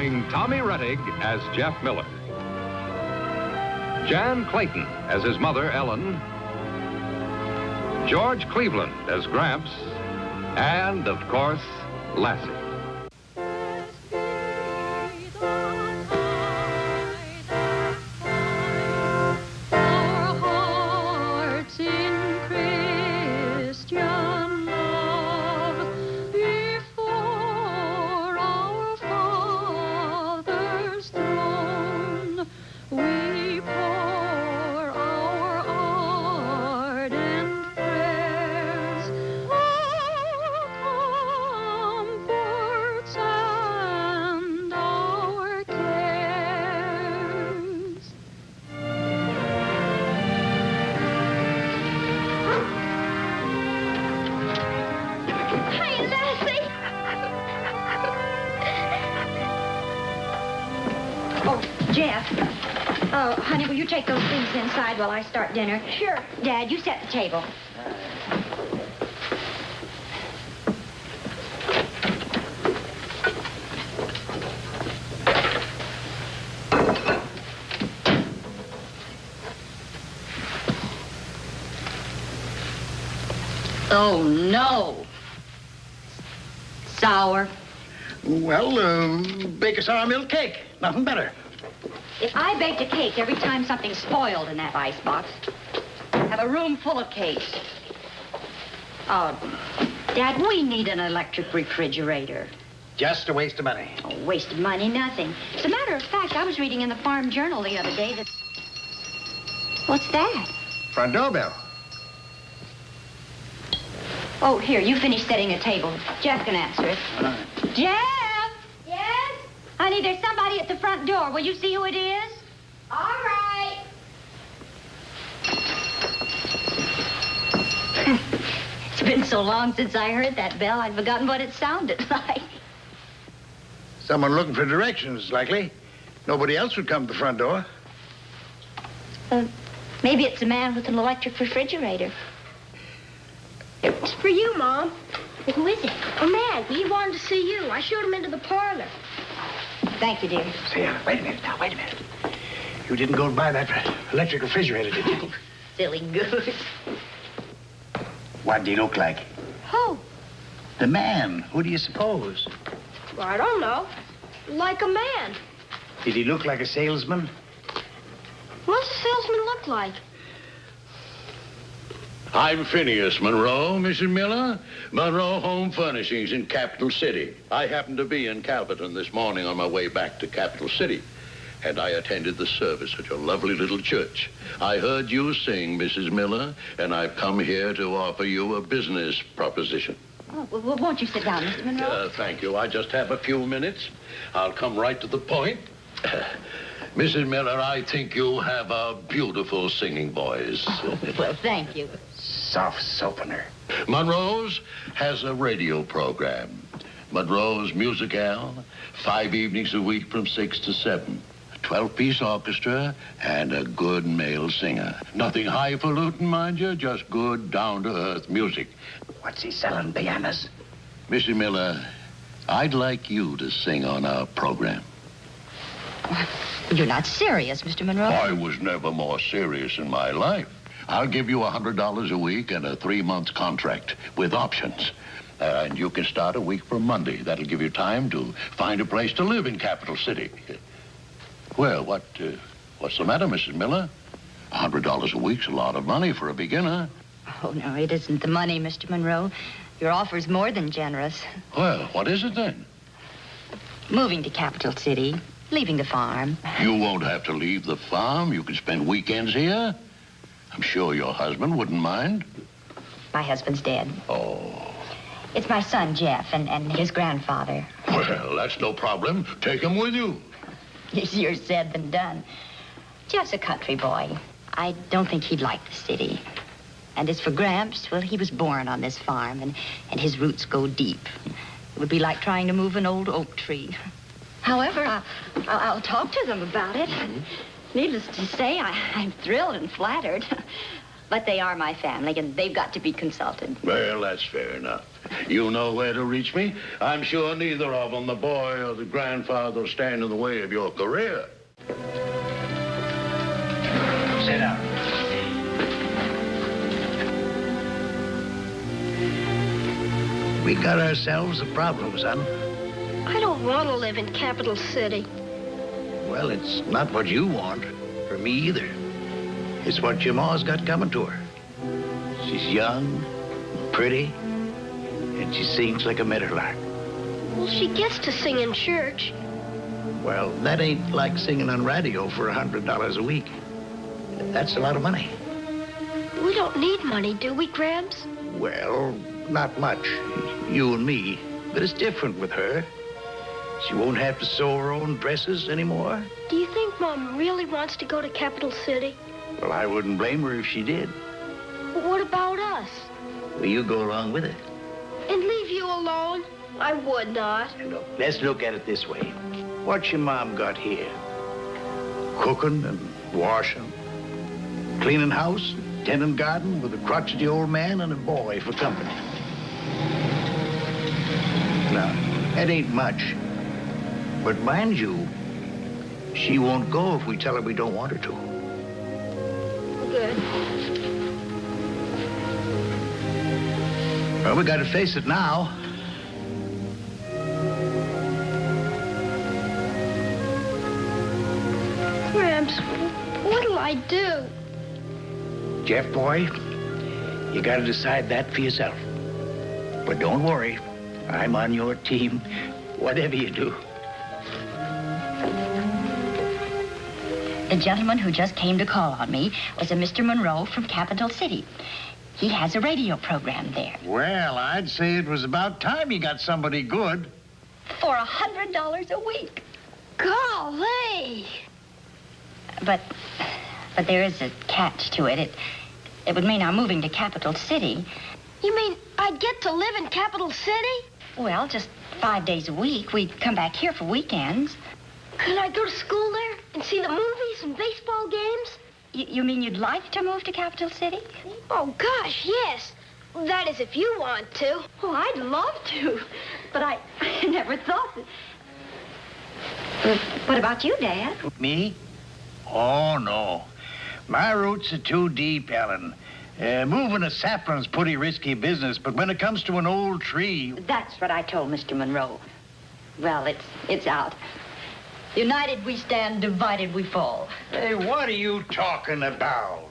Starring Tommy Rettig as Jeff Miller, Jan Clayton as his mother, Ellen, George Cleveland as Gramps, and, of course, Lassie. Jeff. Oh, honey, will you take those things inside while I start dinner? Sure. Dad, you set the table. Oh, no. Sour. Well, bake a sour milk cake. Nothing better. If I baked a cake every time something's spoiled in that icebox, have a room full of cakes. Oh, Dad, we need an electric refrigerator. Just a waste of money. Oh, waste of money, nothing. As a matter of fact, I was reading in the Farm Journal the other day that... What's that? Front doorbell. Oh, here, you finish setting a table. Jeff can answer it. All right. Jeff! Yes? Honey, there's somebody at the front door. Will you see who it is? All right. It's been so long since I heard that bell, I'd forgotten what it sounded like. Someone looking for directions, likely. Nobody else would come to the front door. Maybe it's a man with an electric refrigerator. It's for you, Mom. Well, who is it? A man. He wanted to see you. I showed him into the parlor. Thank you, dear. Say, wait a minute now, wait a minute. You didn't go and buy that electric refrigerator, did you? Silly goose. What did he look like? Who? The man. Who do you suppose? Well, I don't know. Like a man. Did he look like a salesman? What's a salesman look like? I'm Phineas Monroe, Mrs. Miller. Monroe Home Furnishings in Capital City. I happened to be in Calverton this morning on my way back to Capital City, and I attended the service at your lovely little church. I heard you sing, Mrs. Miller, and I've come here to offer you a business proposition. Oh, well, won't you sit down, Mr. Monroe? Thank you. I just have a few minutes. I'll come right to the point. Mrs. Miller, I think you have a beautiful singing voice. Oh, well, thank you. Soft soapener. Monroe's has a radio program. Monroe's Musicale, 5 evenings a week from 6 to 7. A 12-piece orchestra and a good male singer. Nothing highfalutin, mind you, just good, down-to-earth music. What's he selling, pianos? Mrs. Miller, I'd like you to sing on our program. You're not serious, Mr. Monroe. I was never more serious in my life. I'll give you $100 a week and a 3-month contract with options. And you can start a week from Monday. That'll give you time to find a place to live in Capital City. Well, what's the matter, Mrs. Miller? $100 a week's a lot of money for a beginner. Oh, no, it isn't the money, Mr. Monroe. Your offer's more than generous. Well, what is it then? Moving to Capital City, leaving the farm. You won't have to leave the farm. You can spend weekends here. I'm sure your husband wouldn't mind. My husband's dead. Oh. It's my son, Jeff, and his grandfather. Well, that's no problem. Take him with you. Easier said than done. Jeff's a country boy. I don't think he'd like the city. And as for Gramps, well, he was born on this farm, and his roots go deep. It would be like trying to move an old oak tree. However, I'll talk to them about it. Needless to say, I'm thrilled and flattered. But they are my family, and they've got to be consulted. Well, that's fair enough. You know where to reach me. I'm sure neither of them, the boy or the grandfather, will stand in the way of your career. Sit down. We got ourselves a problem, son. I don't want to live in Capital City. Well, it's not what you want, or me either. It's what your ma's got coming to her. She's young, pretty, and she sings like a meadowlark. Well, she gets to sing in church. Well, that ain't like singing on radio for $100 a week. That's a lot of money. We don't need money, do we, Gramps? Well, not much. You and me. But it's different with her. She won't have to sew her own dresses anymore. Do you think Mom really wants to go to Capital City? Well, I wouldn't blame her if she did. But what about us? Will you go along with her? And leave you alone? I would not. Look, let's look at it this way. What's your mom got here? Cooking and washing, cleaning house, tending garden with a crotchety old man and a boy for company. Now, that ain't much. But mind you, she won't go if we tell her we don't want her to. Good. Well, we gotta face it now. Gramps, what'll I do? Jeff, boy, you gotta decide that for yourself. But don't worry, I'm on your team, whatever you do. The gentleman who just came to call on me was a Mr. Monroe from Capital City. He has a radio program there. Well, I'd say it was about time you got somebody good. For $100 a week. Golly! But there is a catch to it. It would mean I'm moving to Capital City. You mean I'd get to live in Capital City? Well, just 5 days a week. We'd come back here for weekends. Could I go to school there and see the movies and baseball games? You mean you'd like to move to Capital City? Oh, gosh, yes. That is, if you want to. Oh, I'd love to. But I never thought that... What about you, Dad? Me? Oh, no. My roots are too deep, Ellen. Moving a saplin's pretty risky business, but when it comes to an old tree... That's what I told Mr. Monroe. Well, it's out. United we stand, divided we fall. Hey, what are you talking about?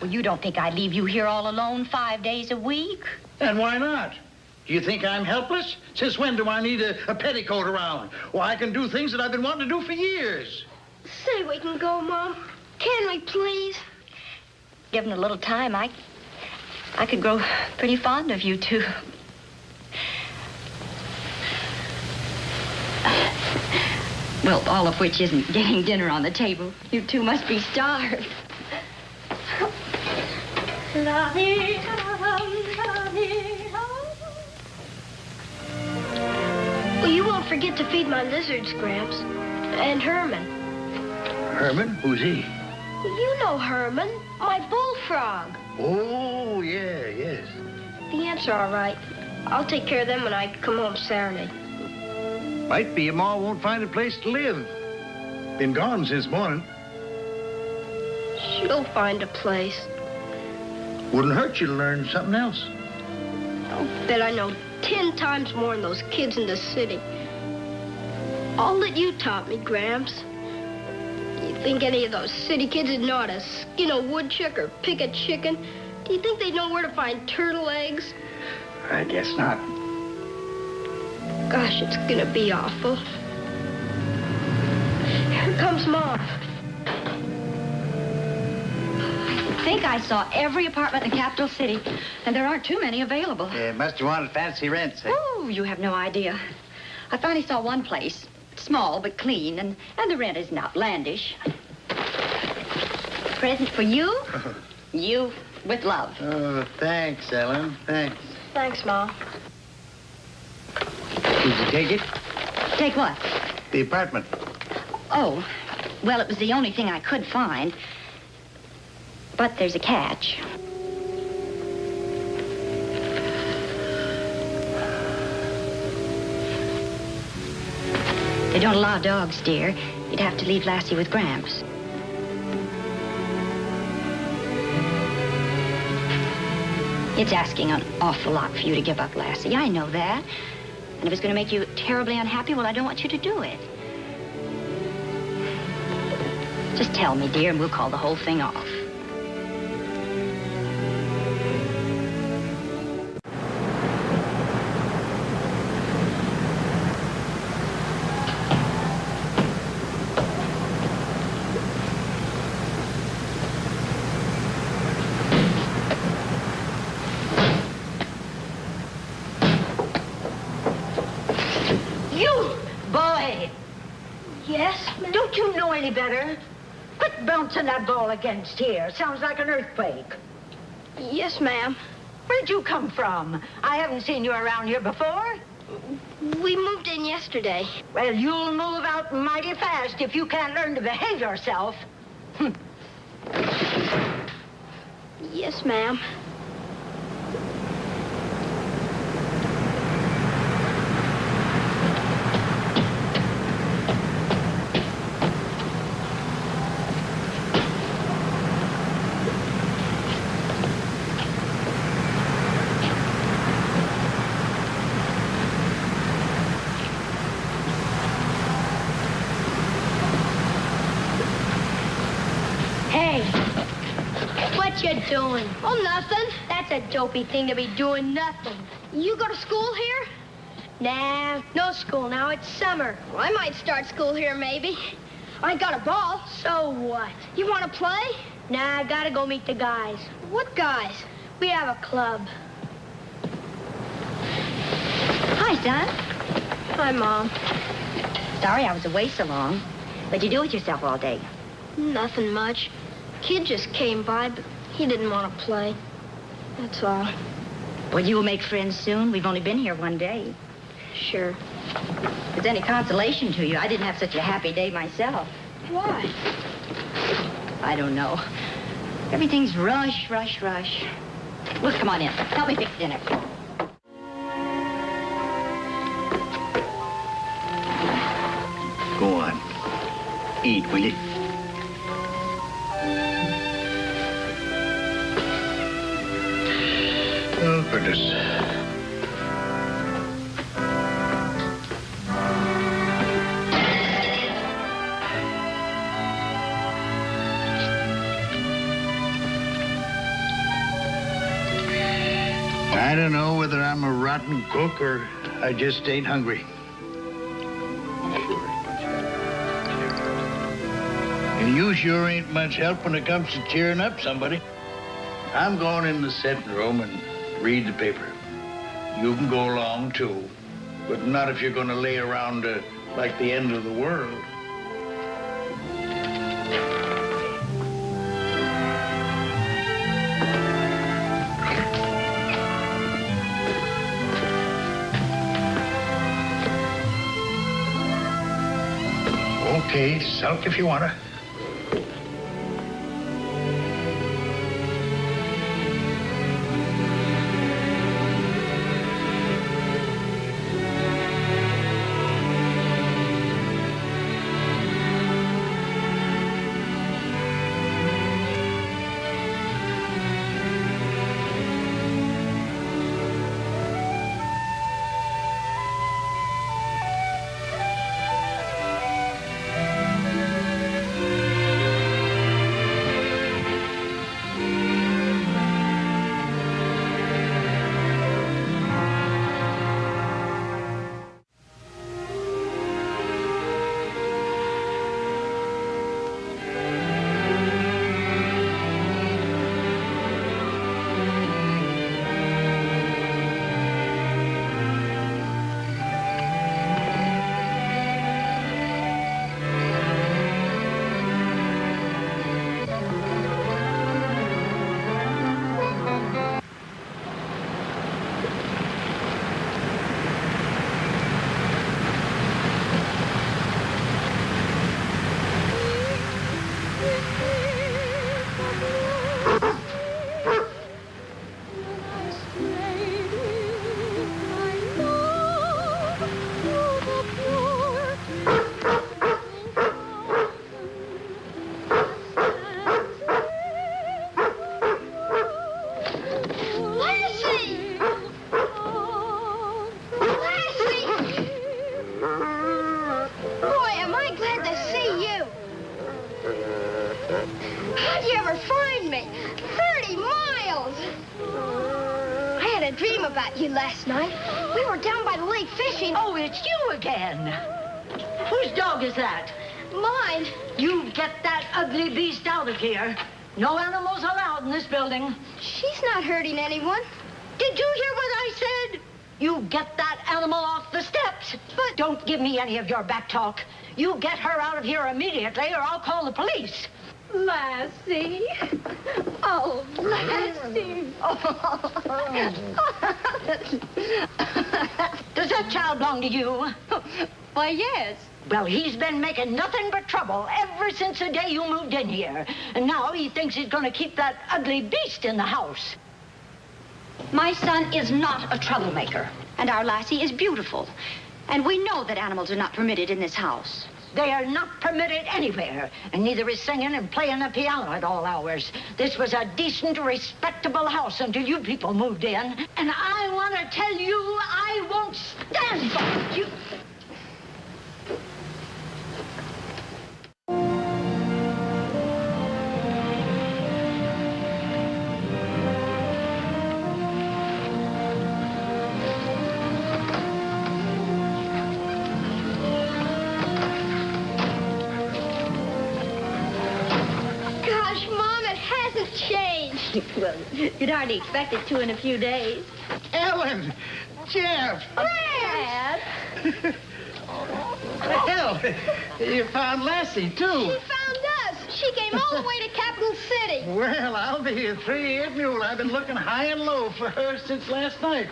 Well, you don't think I'd leave you here all alone 5 days a week? And why not? Do you think I'm helpless? Since when do I need a petticoat around? Well, I can do things that I've been wanting to do for years. Say we can go, Mom. Can we, please? Given a little time, I could grow pretty fond of you two. Well, all of which isn't getting dinner on the table. You two must be starved. Well, you won't forget to feed my lizards, Gramps. And Herman. Herman? Who's he? You know Herman, my bullfrog. Oh, yeah, yes. The ants are all right. I'll take care of them when I come home Saturday. Might be your ma won't find a place to live. Been gone since morning. She'll find a place. Wouldn't hurt you to learn something else. I'll bet I know 10 times more than those kids in the city. All that you taught me, Gramps. You think any of those city kids would know how to skin a woodchuck or pick a chicken? Do you think they'd know where to find turtle eggs? I guess not. Gosh, it's gonna be awful. Here comes Mom. I think I saw every apartment in Capital City, and there aren't too many available. Must have wanted fancy rents, eh? Oh, you have no idea. I finally saw one place. Small but clean, and the rent isn't outlandish. Present for you. You with love. Oh, thanks, Ellen. Thanks. Thanks, Mom. Did you take it? Take what? The apartment. Oh, well, it was the only thing I could find. But there's a catch. They don't allow dogs, dear. You'd have to leave Lassie with Gramps. It's asking an awful lot for you to give up Lassie. I know that. And if it's going to make you terribly unhappy, well, I don't want you to do it. Just tell me, dear, and we'll call the whole thing off. Don't you know any better? Quit bouncing that ball against here. Sounds like an earthquake. Yes, ma'am. Where'd you come from? I haven't seen you around here before. We moved in yesterday. Well, you'll move out mighty fast if you can't learn to behave yourself. Yes, ma'am. What you doing? Oh, nothing. That's a dopey thing to be doing nothing. You go to school here? Nah, no school now. It's summer. Well, I might start school here, maybe. I got a ball. So what? You want to play? Nah, I gotta go meet the guys. What guys? We have a club. Hi, son. Hi, Mom. Sorry I was away so long. What'd you do with yourself all day? Nothing much. Kid just came by, but he didn't want to play. That's all. Well, you will make friends soon. We've only been here one day. Sure. If it's any consolation to you, I didn't have such a happy day myself. Why? I don't know. Everything's rush, rush, rush. Look, come on in. Help me fix dinner. Go on. Eat, will you? Oh, goodness. I don't know whether I'm a rotten cook or I just ain't hungry. And you sure ain't much help when it comes to cheering up somebody. I'm going in the sitting room and read the paper. You can go along, too. But not if you're going to lay around like the end of the world. Okay, sulk if you want to. about you last night. We were down by the lake fishing. Oh, it's you again. Whose dog is that? Mine. You get that ugly beast out of here. No animals allowed in this building. She's not hurting anyone. Did you hear what I said? You get that animal off the steps. But don't give me any of your back talk. You get her out of here immediately or I'll call the police. Lassie. Oh, Lassie. Does that child belong to you? Why, yes. Well, he's been making nothing but trouble ever since the day you moved in here. And now he thinks he's going to keep that ugly beast in the house. My son is not a troublemaker, and our Lassie is beautiful. And we know that animals are not permitted in this house. They are not permitted anywhere, and neither is singing and playing the piano at all hours. This was a decent, respectable house until you people moved in. And I want to tell you, I won't stand for you. Well, you'd hardly expect it to in a few days. Ellen! Jeff! Dad! Hell, you found Lassie, too. She found us. She came all the way to Capital City. Well, I'll be a three-year mule. I've been looking high and low for her since last night.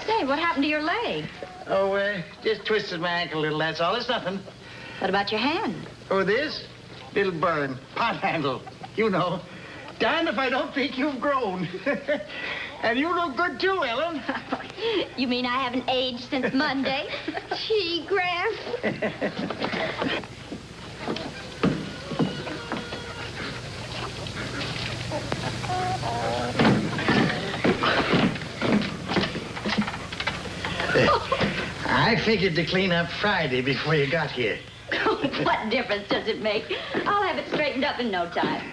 Say, what happened to your leg? Oh, just twisted my ankle a little, that's all. It's nothing. What about your hand? Oh, this? Little burn. Pot handle. You know. Darned if I don't think you've grown. And you look good, too, Ellen. You mean I haven't aged since Monday? Gee, Gramps. I figured to clean up Friday before you got here. What difference does it make? I'll have it straightened up in no time.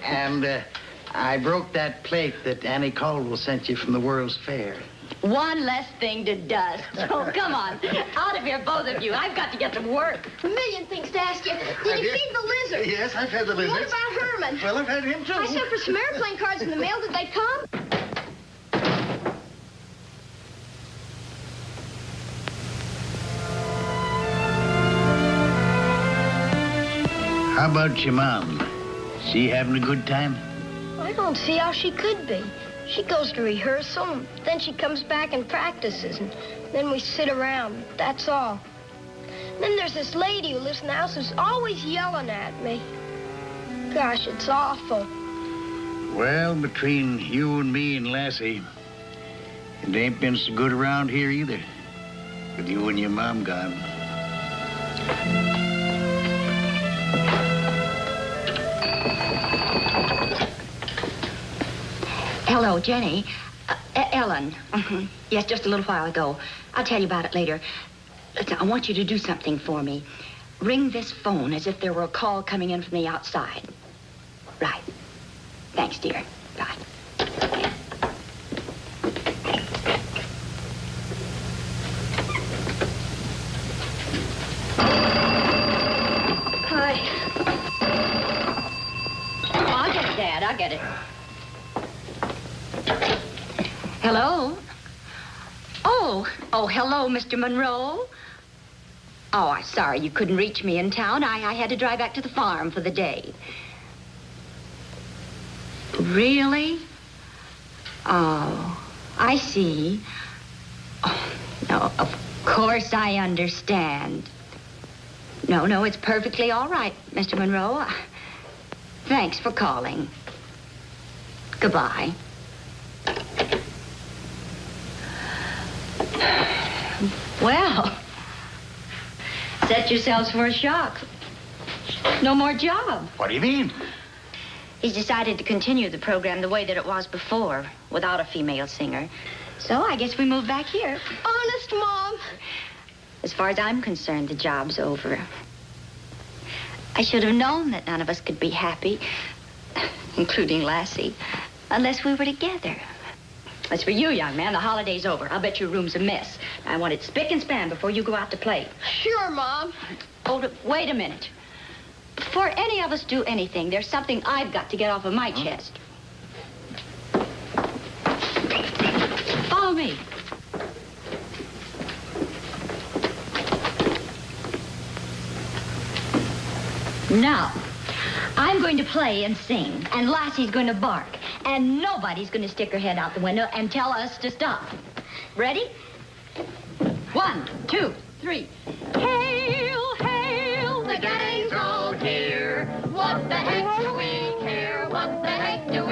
And I broke that plate that Annie Caldwell sent you from the World's Fair. One less thing to dust. Oh, come on. Out of here, both of you. I've got to get to work. A million things to ask you. Did you feed the lizard? Yes, I've had the lizard. What about Herman? Well, I've had him, too. I sent for some airplane cards in the mail. Did they come? How about your mom? She having a good time? I don't see how she could be. She goes to rehearsal, and then she comes back and practices, and then we sit around. That's all. Then there's this lady who lives in the house who's always yelling at me. Gosh, it's awful. Well, between you and me and Lassie, it ain't been so good around here either, with you and your mom gone. Hello, Jenny. Ellen. Yes, just a little while ago. I'll tell you about it later. Listen, I want you to do something for me. Ring this phone as if there were a call coming in from the outside. Right. Thanks, dear. Bye. Hi. Oh, I'll get it, Dad. I'll get it. Hello? Oh, hello, Mr. Monroe. Oh, I'm sorry you couldn't reach me in town. I had to drive back to the farm for the day. Really? Oh, I see. Oh, no, of course I understand. No, it's perfectly all right, Mr. Monroe. Thanks for calling. Goodbye. Well, set yourselves for a shock. No more job. What do you mean? He's decided to continue the program the way that it was before, without a female singer. So I guess we move back here. Honest, Mom? As far as I'm concerned, the job's over. I should have known that none of us could be happy, including Lassie, unless we were together. As for you, young man, the holiday's over. I'll bet your room's a mess. I want it spick and span before you go out to play. Sure, Mom. Wait a minute. Before any of us do anything, there's something I've got to get off of my chest. Follow me. Now, I'm going to play and sing, and Lassie's going to bark, and nobody's going to stick her head out the window and tell us to stop. Ready? 1, 2, 3. Hail, hail, the gang's all here. What the heck do we care? What the heck do we